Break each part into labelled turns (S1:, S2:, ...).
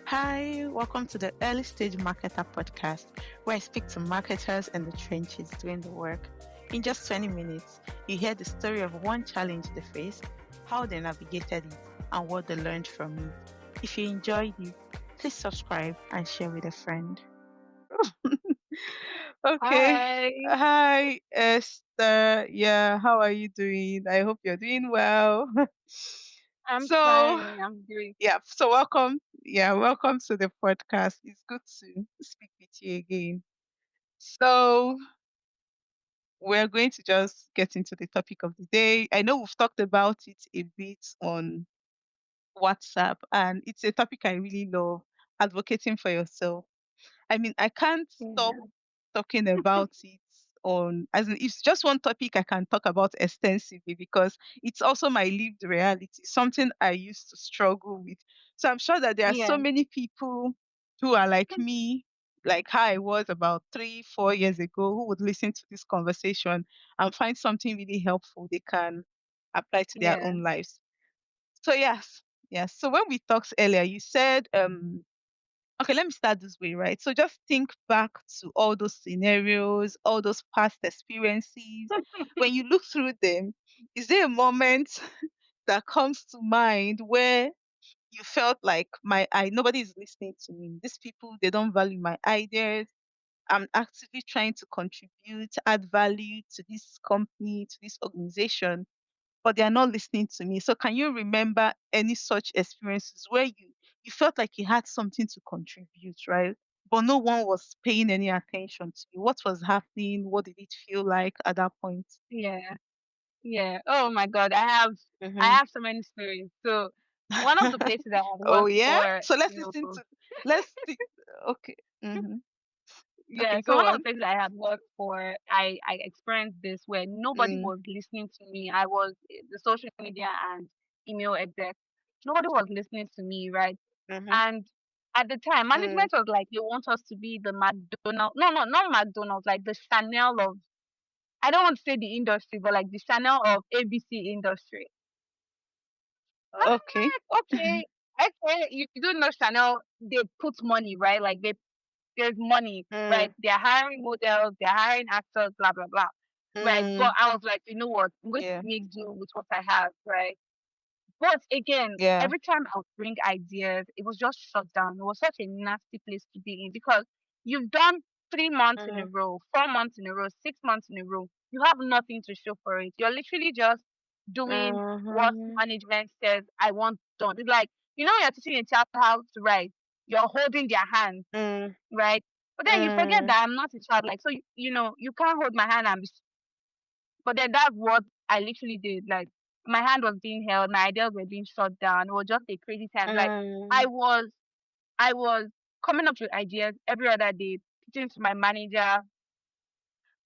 S1: Hi, welcome to the Early Stage Marketer podcast, where I speak to marketers in the trenches doing the work. In just 20 minutes, you hear the story of one challenge they faced, how they navigated it, and what they learned from it. If you enjoyed it, please subscribe and share with a friend. Okay.
S2: Hi,
S1: Hi, Esther. Yeah, how are you doing? I hope you're doing well.
S2: I'm
S1: So,
S2: fine. I'm great.
S1: yeah, so welcome. Yeah, welcome to the podcast. It's good to speak with you again. So, we're going to just get into the topic of the day. I know we've talked about it a bit on WhatsApp, and it's a topic I really love, advocating for yourself. I mean, I can't stop
S2: Yeah,
S1: talking about it on, as in, it's just one topic I can talk about extensively because it's also my lived reality, something I used to struggle with. So I'm sure that there are so
S2: yeah,
S1: many people who are like me, like how I was about 3, 4 years ago, who would listen to this conversation and find something really helpful they can apply to their
S2: yeah,
S1: own lives. So yes. So when we talked earlier, you said okay, let me start this way, right? So just think back to all those scenarios, all those past experiences. When you look through them, is there a moment that comes to mind where you felt like my I nobody is listening to me. These people, they don't value my ideas. I'm actively trying to contribute, add value to this company, to this organization, but they are not listening to me. So can you remember any such experiences where you felt like you had something to contribute, right? But no one was paying any attention to you. What was happening? What did it feel like at that point?
S2: yeah, yeah. Oh my God, I
S1: Mm-hmm.
S2: have so many stories. So one of the places I had
S1: Oh
S2: worked
S1: yeah.
S2: for,
S1: So let's see. Okay. Mm-hmm.
S2: yeah.
S1: Okay,
S2: So
S1: go
S2: one of the
S1: on.
S2: places I had worked for, I experienced this where nobody
S1: Mm,
S2: was listening to me. I was the social media and email exec. Nobody was listening to me, right?
S1: mm-hmm.
S2: And at the time,
S1: Mm.
S2: management was like, they want us to be the McDonald's. No, no, not McDonald's, like the Chanel of, I don't want to say the industry, but like the Chanel of ABC industry. And
S1: Okay.
S2: I'm like, okay, okay, you don't know Chanel, they put money, right? Like there's money, right?
S1: Mm,
S2: They're hiring models, they're hiring actors, blah, blah, blah. Right. But
S1: mm,
S2: I was like, you know what? I'm going to
S1: yeah.
S2: make do with what I have, right? But again,
S1: Yeah.
S2: every time I would bring ideas, it was just shut down. It was such a nasty place to be in because you've done 3 months in
S1: Mm-hmm.
S2: a row, 4 months in a row, 6 months in a row. You have nothing to show for it. You're literally just doing what
S1: Mm-hmm.
S2: management says I want done. It's like, you're teaching a child how to write. You're holding their hand,
S1: Mm,
S2: right? But then you forget
S1: mm,
S2: that I'm not a child. Like, so, you can't hold my hand and be, but then that's what I literally did. Like my hand was being held, my ideas were being shut down. It was just a crazy time. Like I
S1: mm.
S2: was I was coming up with ideas every other day, pitching to my manager.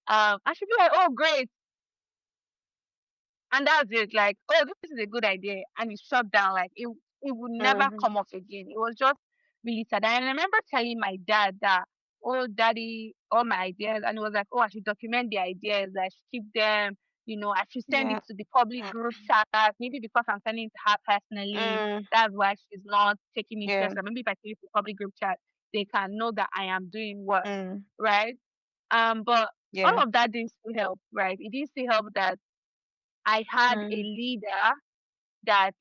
S2: I should be like, oh great. And that's it. Like, oh, this is a good idea. And it's shut down. Like it would never
S1: Mhm.
S2: come up again. It was just really sad. And I remember telling my dad that, oh daddy, all my ideas. And it was like, oh, I should document the ideas, I should keep them, I should send
S1: Yeah.
S2: it to the public group chat. Maybe because I'm sending it to her personally,
S1: Mm,
S2: that's why she's not taking it
S1: yeah.
S2: seriously. Maybe if I take it to public group chat, they can know that I am doing work,
S1: Mm,
S2: right? But all
S1: yeah.
S2: of that didn't still help, right? It didn't still help that I had a
S1: Mm,
S2: leader that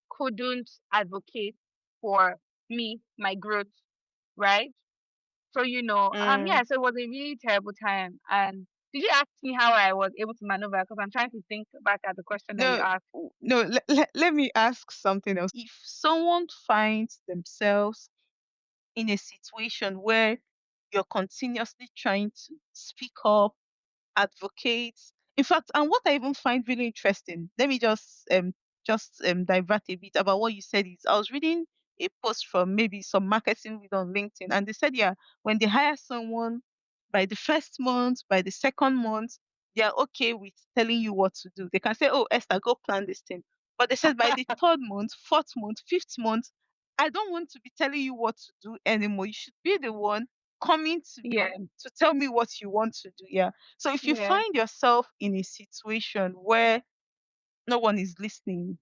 S2: couldn't advocate for me, my growth, right? So,
S1: mm.
S2: yeah, so it was a really terrible time. And did you ask me how I was able to maneuver? Because I'm trying to think back at the question that you
S1: No,
S2: asked.
S1: no. Let me ask something else. If someone finds themselves in a situation where you're continuously trying to speak up, advocates. In fact, and what I even find really interesting, let me just divert a bit about what you said is I was reading a post from maybe some marketing with on LinkedIn, and they said, yeah, when they hire someone by the first month, by the second month, they are okay with telling you what to do. They can say, oh, Esther, go plan this thing. But they said by the third month, fourth month, fifth month, I don't want to be telling you what to do anymore. You should be the one coming to
S2: Yeah,
S1: me to tell me what you want to do. Yeah. So if you
S2: yeah,
S1: find yourself in a situation where no one is listening,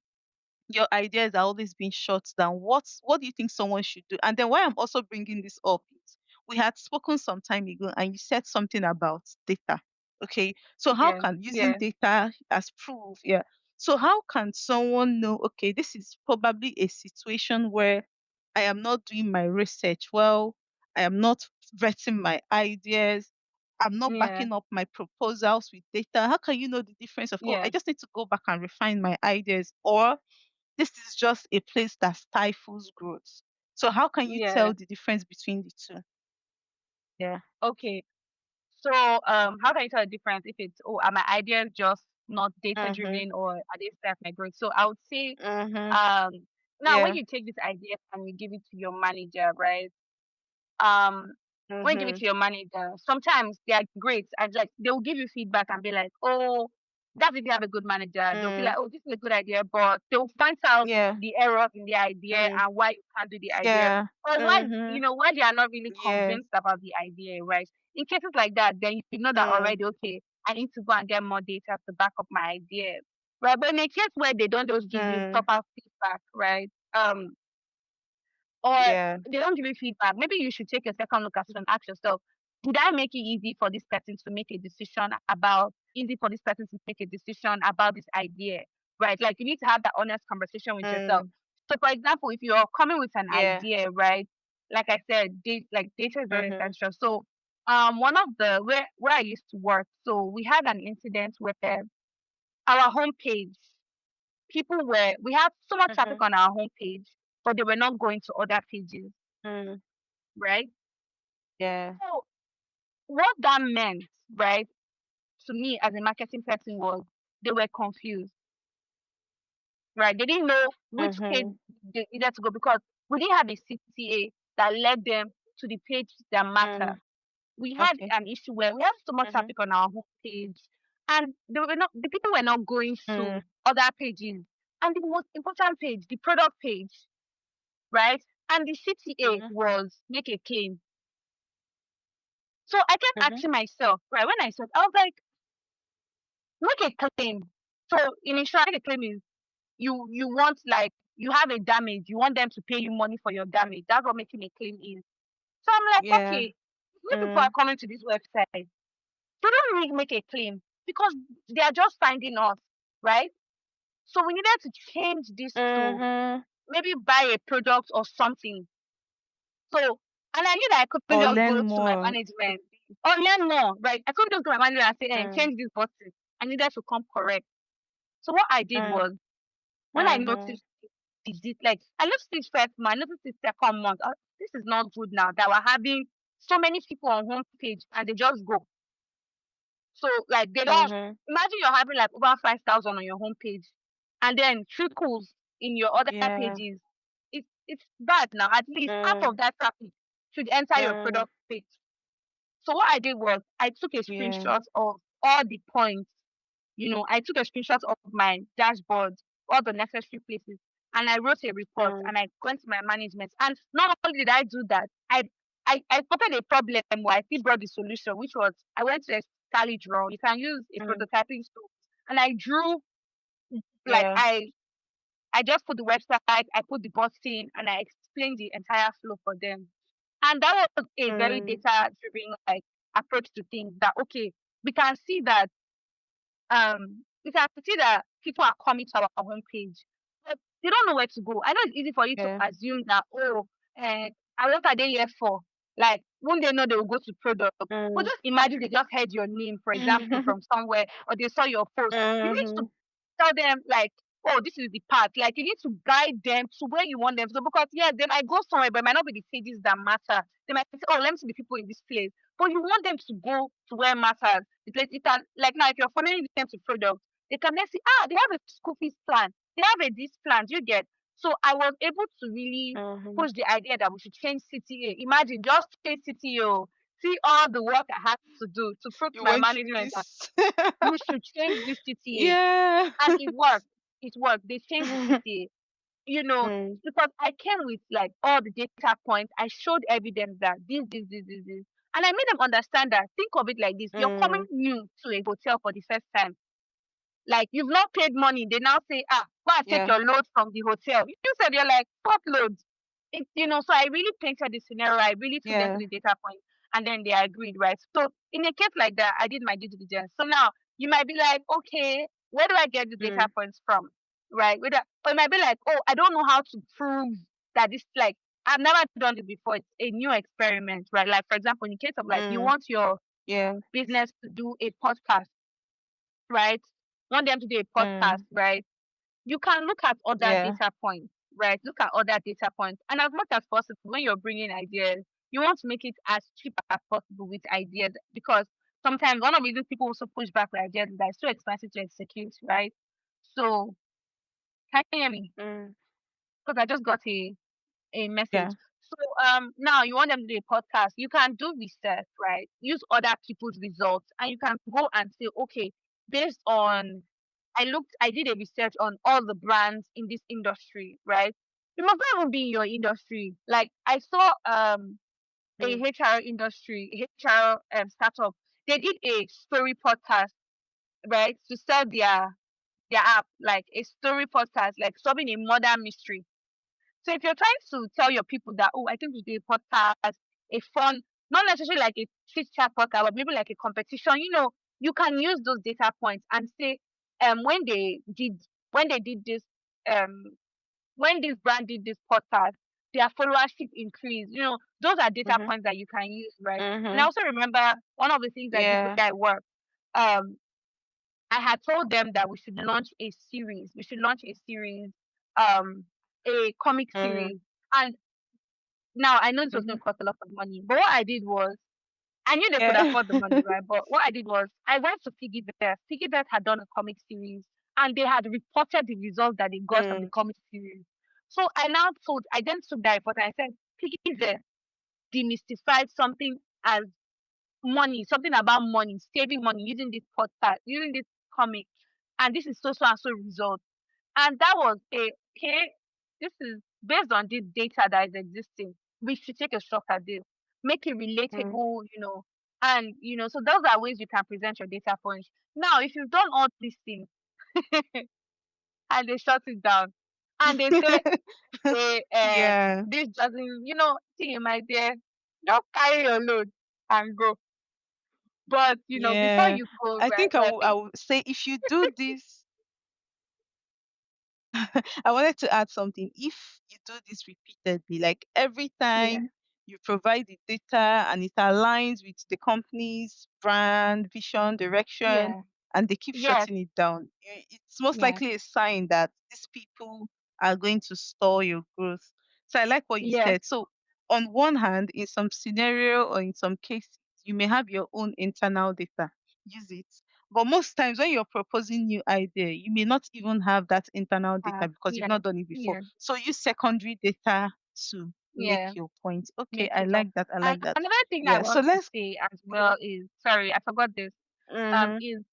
S1: your ideas are always being shut down. What do you think someone should do? And then why I'm also bringing this up is we had spoken some time ago and you said something about data. Okay. So how
S2: Yeah,
S1: can using
S2: yeah,
S1: data as proof, yeah. So how can someone know, okay, this is probably a situation where I am not doing my research well, I am not vetting my ideas, I'm not
S2: yeah,
S1: backing up my proposals with data. How can you know the difference of, oh, I
S2: yeah,
S1: just need to go back and refine my ideas, or this is just a place that stifles growth? So how can you
S2: yeah.
S1: tell the difference between the two? Yeah.
S2: Okay. So, how can you tell the difference if it's, oh, are my ideas just not data
S1: Mhm.
S2: driven, or are they staff my growth? So I would say,
S1: Mhm.
S2: um, now when
S1: Yeah.
S2: you take this idea and you give it to your manager, right? um when you give it
S1: Mhm.
S2: to your manager, sometimes they are great and like they will give you feedback and be like, oh, that's if you have a good manager. They'll be like,
S1: Mm.
S2: oh, this is a good idea, but they'll point out
S1: Yeah.
S2: the errors in the idea
S1: Mm.
S2: and why you can't do the idea,
S1: Yeah.
S2: or why,
S1: Mhm.
S2: why they are not really
S1: Yeah.
S2: convinced about the idea, right? In cases like that, then you know that
S1: Mm.
S2: already, okay, I need to go and get more data to back up my idea, right? But in a case where they don't just give you
S1: Mm.
S2: proper feedback, right? Or
S1: Yeah.
S2: they don't give you feedback, maybe you should take a second look at it and ask yourself, did I make it easy for this person to make a decision about this idea? Right? Like you need to have that honest conversation with yourself.
S1: Mm.
S2: So for example, if you're coming with an
S1: Yeah.
S2: idea, right? Like I said, data is very
S1: Mhm.
S2: essential. So one of the where I used to work, so we had an incident where our homepage, we had so much traffic
S1: Mhm.
S2: on our homepage, but they were not going to other pages,
S1: Mm.
S2: right?
S1: Yeah.
S2: So what that meant, right, to me as a marketing person was they were confused, right? They didn't know which page
S1: Mhm.
S2: they needed to go because we didn't have a CTA that led them to the page that matter.
S1: Mm.
S2: We had
S1: Okay.
S2: an issue where we had so much
S1: Mhm.
S2: traffic on our homepage, and the people were not going
S1: Mm.
S2: to other pages. And the most important page, the product page, right? And the CTA
S1: Mhm.
S2: was make a claim. So I kept
S1: Mhm.
S2: asking myself, right, when I said, I was like, make a claim. So in insurance, make a claim is you want, like, you have a damage, you want them to pay you money for your damage. That's what making a claim is. So I'm like,
S1: Yeah.
S2: okay, when people are
S1: Mm.
S2: coming to this website, they don't really make a claim because they are just finding us, right? So we needed to change this to
S1: Mhm.
S2: maybe buy a product or something. So, and I knew that I couldn't
S1: Or
S2: just
S1: learn
S2: go to my
S1: more.
S2: management or learn more, right? I couldn't just go to my manager and say, hey,
S1: Mm.
S2: change this button. I needed to come correct. So what I did
S1: Mm.
S2: was, when I
S1: Mhm.
S2: noticed it, like I noticed this first month, I noticed this second month, this is not good now that we're having so many people on homepage and they just go. So like they don't
S1: Mhm.
S2: imagine you're having like over 5,000 on your homepage and then trickles in your other
S1: Yeah.
S2: pages. It's bad now. At least half
S1: Mm.
S2: of that traffic should enter your
S1: Mm.
S2: product page. So what I did was I took a
S1: Yeah.
S2: screenshot of all the points. I took a screenshot of my dashboard, all the necessary places, and I wrote a report
S1: Mm.
S2: and I went to my management. And not only did I do that, I spotted a problem where I still brought the solution, which was I went to a tally draw. You can use a
S1: Mm.
S2: prototyping tool. And I drew, like
S1: Yeah.
S2: I just put the website, I put the button, and I explained the entire flow for them. And that was a very
S1: Mm.
S2: data driven like approach to things that okay, we can see that we can see that people are coming to our homepage, but they don't know where to go. I know it's easy for you to
S1: Yeah.
S2: assume that, oh, and what are they here for? Like, won't they know they will go to product? But
S1: Mm.
S2: just imagine they just heard your name, for example, from somewhere, or they saw your post. You need to
S1: Mhm.
S2: tell them like, oh, this is the path. Like you need to guide them to where you want them to go, because yeah, they might go somewhere, but it might not be the pages that matter. They might say, oh, let me see the people in this place. But you want them to go to where matters. The place you can, like now, if you're following them to products, they can then see, they have a school fees plan, they have a this plan. Do you get? So I was able to really
S1: Mhm.
S2: push the idea that we should change CTA. Imagine just change CTA. See all the work I had to do to prove to
S1: You
S2: my
S1: went through
S2: management that
S1: this.
S2: you should change this CTA.
S1: Yeah.
S2: And it worked. It worked. They changed the CTA.
S1: Mm.
S2: Because I came with like all the data points. I showed evidence that this. And I made them understand that, think of it like this. You're coming
S1: Mm.
S2: new to a hotel for the first time. Like you've not paid money, they now say, ah, go and take
S1: Yeah.
S2: your load from the hotel. You said you're like, what loads? So I really painted the scenario. I really took them to
S1: Yeah.
S2: the data point, and then they agreed, right? So in a case like that, I did my due diligence. So now you might be like, okay, where do I get the data
S1: Mm.
S2: points from, right? Or it might be like, oh, I don't know how to prove that this, like, I've never done it before. It's a new experiment, right? Like for example, in the case of like you
S1: Mm.
S2: want your
S1: Yeah.
S2: business to do a podcast, right? Want them to do a podcast,
S1: Mm.
S2: right? You can look at other
S1: Yeah.
S2: data points, right? Look at other data points. And as much as possible, when you're bringing ideas, you want to make it as cheap as possible with ideas, because sometimes one of the reasons people also push back with ideas is that it's so expensive to execute, right? So, can you hear me?
S1: Mm.
S2: Because I just got a message.
S1: Yeah.
S2: So now you want them to do a podcast, you can do research, right? Use other people's results, and you can go and say, okay, based on I did a research on all the brands in this industry, right? It must not even be in your industry. Like I saw a
S1: Mm.
S2: HR startup. They did a story podcast, right, to sell their app, like a story podcast, like solving a murder mystery. So if you're trying to tell your people that, oh, I think we do a podcast, a fun, not necessarily like a chit chat podcast, but maybe like a competition, you can use those data points and say, um, when they did, when they did this, um, when this brand did this podcast, their followership increased. Those are data
S1: Mhm.
S2: points that you can use, right? And I
S1: Mhm.
S2: also remember one of the things I did
S1: Yeah.
S2: where I worked. Um, I had told them that we should launch a series. We should launch a series, um, a comic
S1: Mm.
S2: series. And now I know this was going
S1: Mhm.
S2: to cost a lot of money, but what I did was I knew they could
S1: Yeah.
S2: afford the money, right? But what I did was I went to Piggyvest. Piggyvest had done a comic series, and they had reported the results that they got from the
S1: Mm.
S2: comic series. So I then took that report and I said, Piggyvest demystified something as money, something about money, saving money using this podcast, using this comic, and this is so and so result. And that was okay, this is based on this data that is existing. We should take a shot at this, make it
S1: Mm.
S2: relatable, and so those are ways you can present your data points. Now, if you've done all these things and they shut it down and they say,
S1: Yeah.
S2: this doesn't, see my dear, just carry your load and go. But before
S1: Yeah.
S2: you go,
S1: I
S2: right,
S1: think I will say if you do this, I wanted to add something. If you do this repeatedly, like every
S2: yeah,
S1: time you provide the data and it aligns with the company's brand, vision, direction,
S2: yeah,
S1: and they keep
S2: yes,
S1: shutting it down, it's most
S2: yeah,
S1: likely a sign that these people are going to stall your growth. So I like what you
S2: yes,
S1: said. So on one hand, in some scenario or in some cases, you may have your own internal data. Use it, but most times when you're proposing new idea, you may not even have that internal data because you've
S2: yeah,
S1: not done it before.
S2: yeah.
S1: So use secondary data to make
S2: Yeah,
S1: your point. Okay,
S2: make
S1: I
S2: it up.
S1: like that. I
S2: And
S1: like that.
S2: another thing I
S1: Yeah. So
S2: want to
S1: let's.
S2: say as well is, sorry, I forgot this.
S1: Mm-hmm,
S2: Is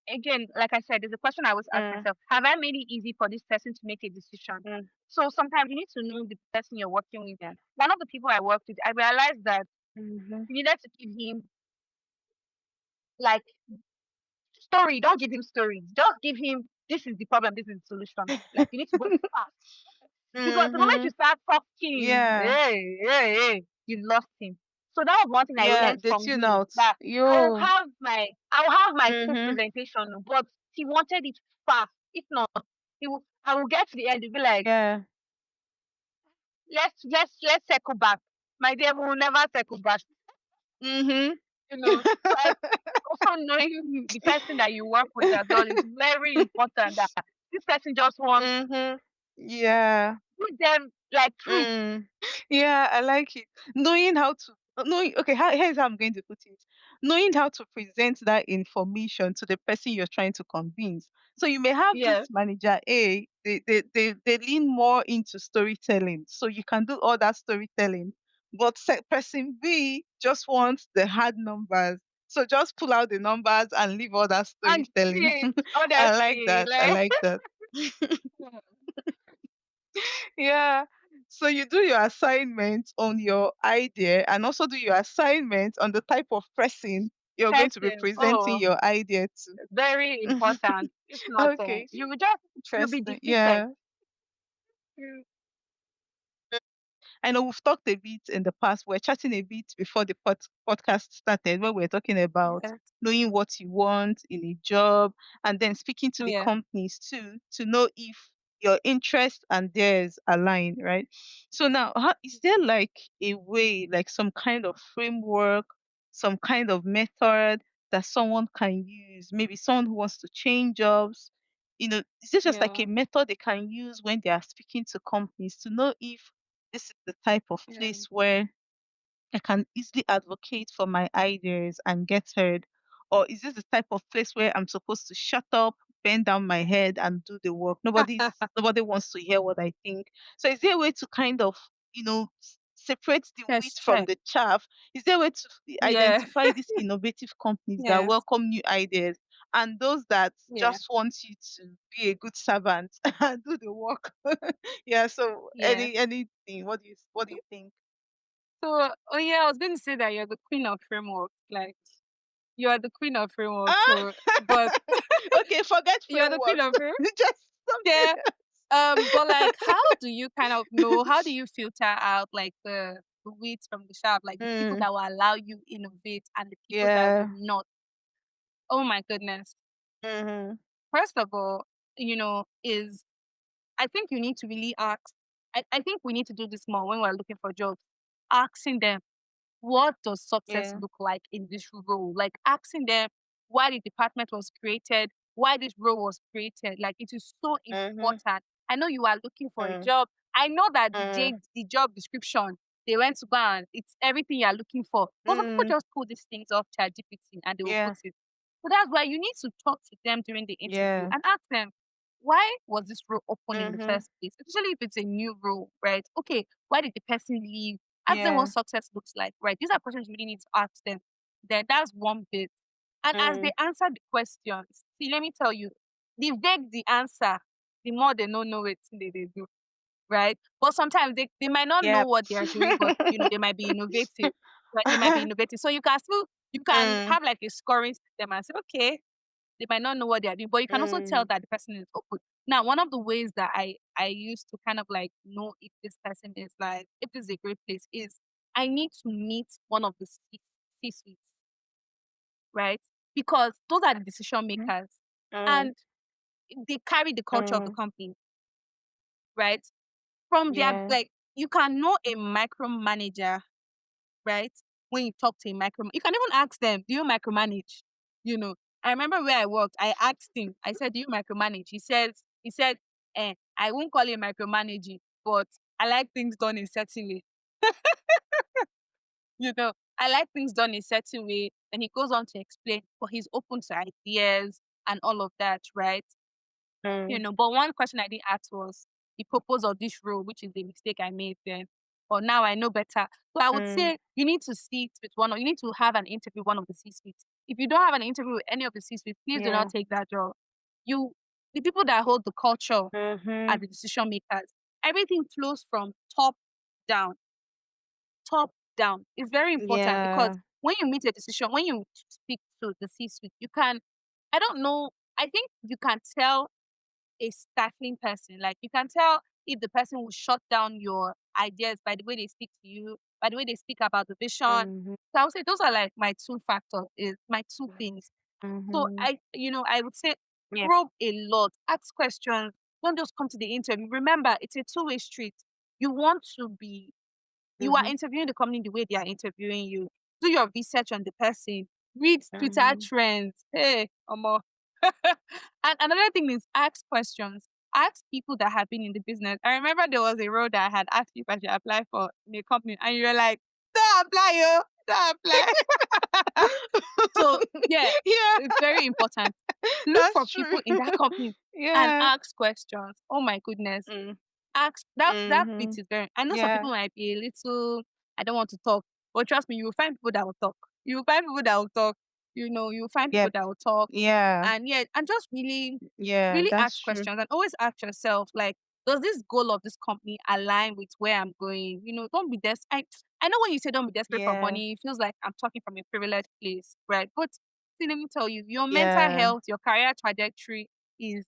S2: again, like I said, there's a question I always ask
S1: mm,
S2: myself: have I made it easy for this person to make a decision?
S1: mm,
S2: So sometimes you need to know the person you're working with.
S1: yeah.
S2: One of the people I worked with, I realized that
S1: Mm-hmm.
S2: you needed to give him like story. Don't give him stories. Just give him, this is the problem, this is the solution. Like you need to go fast. Because the moment
S1: Mm-hmm.
S2: you start talking,
S1: Yeah.
S2: hey, you lost him. So that was one thing I
S1: Yeah.
S2: learned
S1: They
S2: from
S1: tune
S2: him,
S1: out.
S2: that
S1: Yo.
S2: I will have my full
S1: Mm-hmm.
S2: presentation, but he wanted it fast. If not, I will get to the end and be like,
S1: Yeah.
S2: let's circle back. My dear, we will never circle back.
S1: Mm-hmm.
S2: So I also knowing the person that you work with as well is very important. That this person just wants,
S1: Mm-hmm. Yeah.
S2: give them like truth.
S1: Mm. Yeah, I like it. Knowing how to knowing okay, here's how I'm going to put it. Knowing how to present that information to the person you're trying to convince. So you may have
S2: Yeah.
S1: this manager A, they lean more into storytelling. So you can do all that storytelling. But person B just wants the hard numbers. So just pull out the numbers and leave all that
S2: And
S1: storytelling.
S2: see,
S1: I like
S2: honestly,
S1: that. I
S2: like
S1: like that. Yeah. So you do your assignment on your idea and also do your assignment on the type of person you're going to be
S2: person.
S1: presenting
S2: Oh,
S1: your idea
S2: very
S1: to.
S2: important. If not,
S1: Okay,
S2: you'll be
S1: interesting.
S2: defeated.
S1: Yeah.
S2: Mm.
S1: I know we've talked a bit in the past. We're chatting a bit before the podcast started, where we're talking about
S2: Yeah.
S1: knowing what you want in a job and then speaking to the
S2: Yeah.
S1: companies too to know if your interest and theirs align, right? So now, is there like a way, like some kind of framework, some kind of method that someone can use? Maybe someone who wants to change jobs. Is there just like a
S2: Yeah.
S1: method they can use when they are speaking to companies to know if this is the type of
S2: Yeah.
S1: place where I can easily advocate for my ideas and get heard? Or is this the type of place where I'm supposed to shut up, bend down my head and do the work? Nobody wants to hear what I think. So is there a way to kind of, separate the wheat
S2: Test
S1: from
S2: check.
S1: the chaff? Is there a way to
S2: Yeah.
S1: identify these innovative companies that
S2: Yes.
S1: welcome new ideas and those that
S2: Yeah.
S1: just want you to be a good servant and do the work? Yeah, so
S2: Yeah.
S1: anything, what do you think?
S2: So, oh yeah, I was going to say that you're the queen of framework. Like, you are the queen of framework.
S1: Ah,
S2: So, but
S1: okay, forget
S2: you're the queen
S1: frameworks.
S2: of framework.
S1: Just something
S2: Yeah.
S1: else.
S2: But like, how do you kind of know? How do you filter out like the wheat from the chaff? Like the people
S1: Mm,
S2: that will allow you innovate and the people that will
S1: yeah.
S2: not. Oh my goodness.
S1: Mm-hmm.
S2: First of all, is I think you need to really ask. I think we need to do this more when we're looking for jobs. Asking them, what does success
S1: Yeah.
S2: look like in this role? Like asking them why the department was created, why this role was created. Like it is so
S1: Mm-hmm.
S2: important. I know you are looking for a
S1: Mm,
S2: job. I know that
S1: mm,
S2: the job description they went to go and it's everything you are looking for. But some people
S1: mm,
S2: just pull these things off ChatGPT and they will put
S1: yeah.
S2: it. So that's why you need to talk to them during the interview
S1: Yeah.
S2: and ask them, why was this role open in the
S1: Mm-hmm.
S2: first place? Especially if it's a new role, right? Okay, why did the person leave? Ask them what
S1: Yeah.
S2: success looks like, right? These are questions you really need to ask them. Then that's one bit. And as they
S1: Mm,
S2: answer the questions, see, let me tell you, the vague the answer, the more they don't know it they do, right? But sometimes they might not know
S1: yep.
S2: what they are doing, but they might be innovative. Right? They might be innovative. So you can
S1: Mm,
S2: have like a scoring system and say, okay, they might not know what they are doing, but you can also tell
S1: mm,
S2: that the person is open. Now, one of the ways that I used to kind of like know if this person is like if this is a great place is I need to meet one of the C suites, right? Because those are the decision
S1: mm,
S2: makers,
S1: mm,
S2: and they carry the culture of the
S1: mm,
S2: company, right? From their
S1: yeah.
S2: like you can know a micromanager, right? When you talk to a you can even ask them, do you micromanage? I remember where I worked, I asked him, I said, do you micromanage? He said, I won't call it micromanaging, but I like things done in a certain way. I like things done in a certain way. And he goes on to explain, but he's open to ideas and all of that, right?
S1: Mm,
S2: But one question I didn't ask was the purpose of this role, which is the mistake I made then. But now I know better. So I would
S1: mm,
S2: say you need to sit with you need to have an interview with one of the C-suites. If you don't have an interview with any of the C-suites, please do not
S1: yeah.
S2: take that job. You, the people that hold the culture are
S1: Mm-hmm.
S2: the decision makers. Everything flows from down, top down. It's very important because
S1: Yeah.
S2: when you meet a decision, when you speak to the C-suite, I don't know, I think you can tell a stifling person. Like you can tell if the person will shut down your ideas by the way they speak to you, by the way they speak about the vision.
S1: Mm-hmm.
S2: So I would say those are like my two factors, is my two things. So
S1: Mm-hmm.
S2: I would say
S1: Yep.
S2: probe a lot, ask questions, don't just come to the interview. Remember, it's a two-way street. You want to be you are
S1: Mm-hmm.
S2: interviewing the company the way they are interviewing you. Do your research on the person. Read Twitter
S1: Mm-hmm.
S2: trends. Hey, Omo. And another thing is ask questions. Ask people that have been in the business. I remember there was a role that I had asked you if I should apply for in a company, and you were like, "Don't apply, yo, don't apply." So yeah,
S1: Yeah,
S2: it's very important. Look for
S1: that's true.
S2: people in that company and
S1: Yeah.
S2: ask questions. Oh my goodness,
S1: Mm,
S2: ask that bit
S1: mm-hmm.
S2: is very I know some
S1: Yeah.
S2: people might be a little I don't want to talk, but trust me, you will find people that will talk. You will find people that will talk. You will find people
S1: Yep.
S2: that will talk.
S1: Yeah.
S2: And yeah, and just really,
S1: Yeah,
S2: really
S1: that's
S2: ask
S1: true.
S2: questions and always ask yourself, like, does this goal of this company align with where I'm going? Don't be I know when you say don't be desperate for
S1: Yeah.
S2: money, it feels like I'm talking from a privileged place, right? But see, let me tell you, your mental
S1: Yeah.
S2: health, your career trajectory is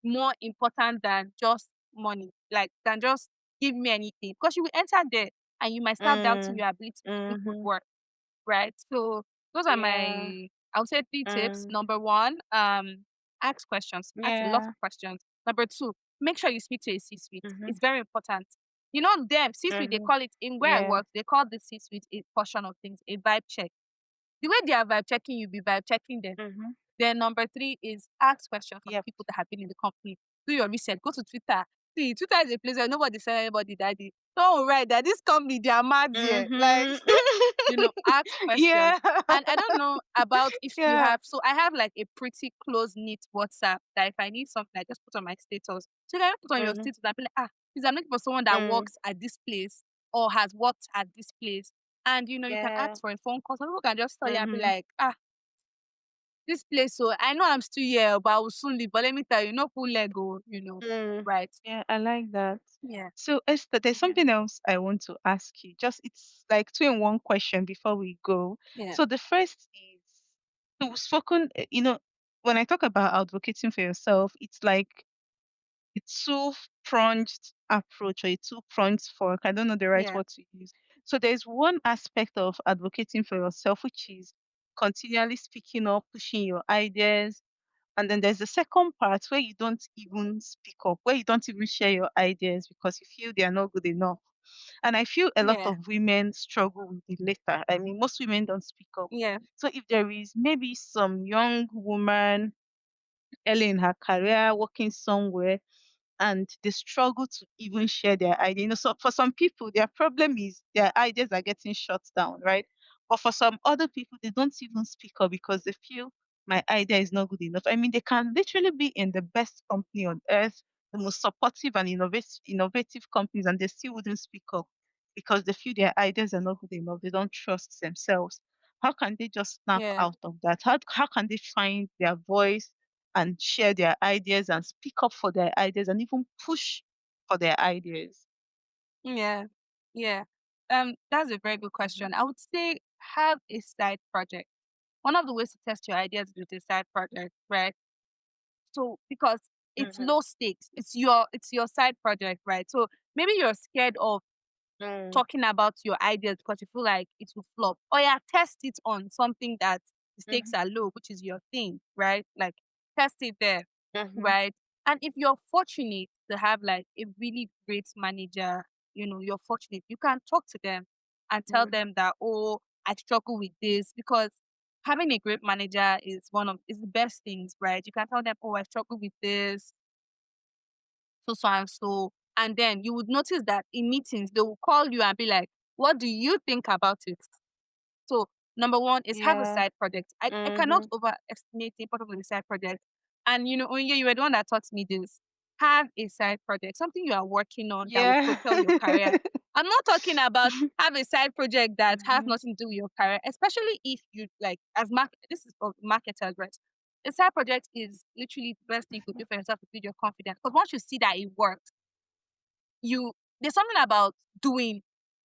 S2: more important than just money, like than just give me anything. Because you will enter there and you might start doubting
S1: Mm.
S2: your ability to do good
S1: Mhm.
S2: work, right? So those are
S1: Yeah.
S2: my, I would say, three tips.
S1: Mm.
S2: Number one, ask questions, ask a lot
S1: Yeah.
S2: of questions. Number two, make sure you speak to a C-suite.
S1: Mhm.
S2: It's very important. You know them, C-suite, they
S1: Mhm.
S2: call it in where I
S1: Yeah.
S2: work, they call the C-suite a portion of things, a vibe check. The way they are vibe checking, you be vibe checking them.
S1: Mhm.
S2: Then number three is ask questions from
S1: Yep.
S2: people that have been in the company. Do your research. Go to Twitter. See, Twitter is a place where nobody sell anybody daddy. Don't write that this company they are mad here. Like,
S1: Mhm.
S2: ask questions.
S1: Yeah.
S2: And I don't know about if you
S1: Yeah.
S2: have. So I have like a pretty close knit WhatsApp that if I need something, I just put on my status. So you can put on your
S1: Mhm.
S2: status and be like, please, I'm looking for someone that
S1: Mm.
S2: works at this place or has worked at this place. And you can
S1: Yeah.
S2: ask for a phone call. Some people can just tell you and be
S1: Mhm.
S2: like, this place, so I know I'm still here, but I will soon leave. But let me tell you, no pull leg,
S1: Mm.
S2: right?
S1: Yeah, I like that.
S2: Yeah,
S1: So, Esther, there's
S2: yeah,
S1: something else I want to ask you. Just it's like two in one question before we go.
S2: yeah,
S1: So the first is, so we've spoken, when I talk about advocating for yourself, it's like a two-pronged approach or a two-pronged fork. I don't know the right
S2: yeah,
S1: word to use. So there's one aspect of advocating for yourself, which is continually speaking up, pushing your ideas, and then there's the second part where you don't even speak up, where you don't even share your ideas because you feel they are not good enough. And I feel a lot
S2: yeah,
S1: of women struggle with the latter. I mean, most women don't speak up.
S2: yeah,
S1: So if there is maybe some young woman early in her career working somewhere and they struggle to even share their idea. So for some people, their problem is their ideas are getting shut down, right? But for some other people, they don't even speak up because they feel my idea is not good enough. I mean, they can literally be in the best company on earth, the most supportive and innovative companies, and they still wouldn't speak up because they feel their ideas are not good enough. They don't trust themselves. How can they just snap
S2: yeah,
S1: out of that? How can they find their voice and share their ideas and speak up for their ideas and even push for their ideas?
S2: yeah, yeah. That's a very good
S1: Mhm.
S2: question. I would say have a side project. One of the ways to test your ideas is with a side project, right? So because it's
S1: Mhm.
S2: low stakes, it's your side project, right? So maybe you're scared of
S1: Mm.
S2: talking about your ideas because you feel like it will flop. Or yeah, test it on something that the stakes
S1: Mhm.
S2: are low, which is your thing, right? Like test it there,
S1: Mhm.
S2: right? And if you're fortunate to have like a really great manager, you're fortunate, you can talk to them and tell
S1: Mhm.
S2: them that, oh, I struggle with this because having a great manager is the best things, right? You can tell them, oh, I struggle with this, so and so. And then you would notice that in meetings, they will call you and be like, what do you think about it? So number one is have a
S1: Yeah.
S2: side project. I cannot
S1: Mhm.
S2: overestimate the importance of a side project. And Onye, you were the one that taught me this. Have a side project, something you are working on that will
S1: Yeah.
S2: propel your career. I'm not talking about have a side project that has
S1: Mhm.
S2: nothing to do with your career, especially if you like this is for marketers, right? A side project is literally the best thing you could do for yourself to build your confidence. Because once you see that it works, you there's something about doing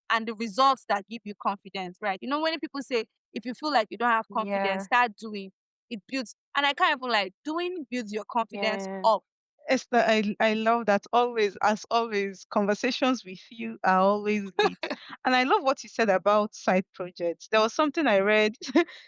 S2: and the results that give you confidence, right? When people say if you feel like you don't have confidence,
S1: Yeah.
S2: start doing. It builds, and I kind of like doing builds your confidence
S1: Yeah.
S2: up.
S1: Esther, I love that. Always, as always, conversations with you are always deep. And I love what you said about side projects. There was something I read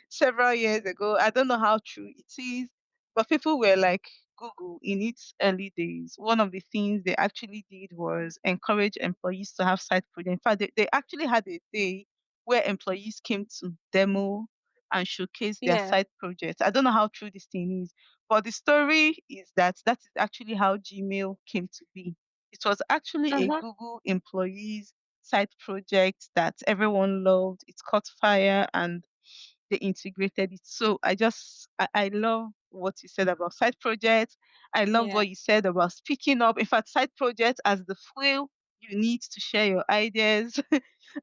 S1: several years ago. I don't know how true it is, but people were like, Google in its early days, one of the things they actually did was encourage employees to have side projects. In fact, they actually had a day where employees came to demo and showcase their
S2: Yeah.
S1: side projects. I don't know how true this thing is, but the story is that is actually how Gmail came to be. It was actually a
S2: Uh-huh.
S1: Google employees side project that everyone loved. It caught fire and they integrated it. So I love what you said about side projects. I love
S2: Yeah.
S1: what you said about speaking up. In fact, side projects as the fuel you need to share your ideas.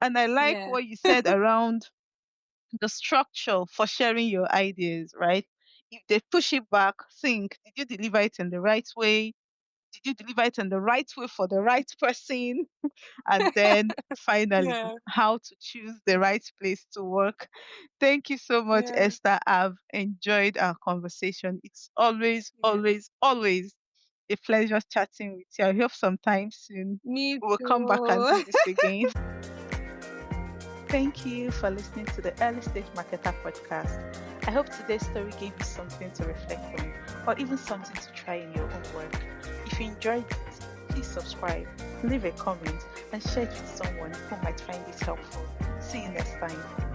S1: And I like
S2: Yeah.
S1: what you said around the structure for sharing your ideas, right? If they push it back, think, did you deliver it in the right way? Did you deliver it in the right way for the right person? And then finally,
S3: Yeah.
S1: how to choose the right place to work. Thank you so much,
S3: Yeah.
S1: Esther. I've enjoyed our conversation. It's always,
S3: Yeah.
S1: always, always a pleasure chatting with you. I hope sometime soon
S3: Me
S1: we'll come back and
S3: too.
S1: do this again. Thank you for listening to the Early Stage Marketer podcast. I hope today's story gave you something to reflect on or even something to try in your own work. If you enjoyed it, please subscribe, leave a comment, and share it with someone who might find this helpful. See you next time.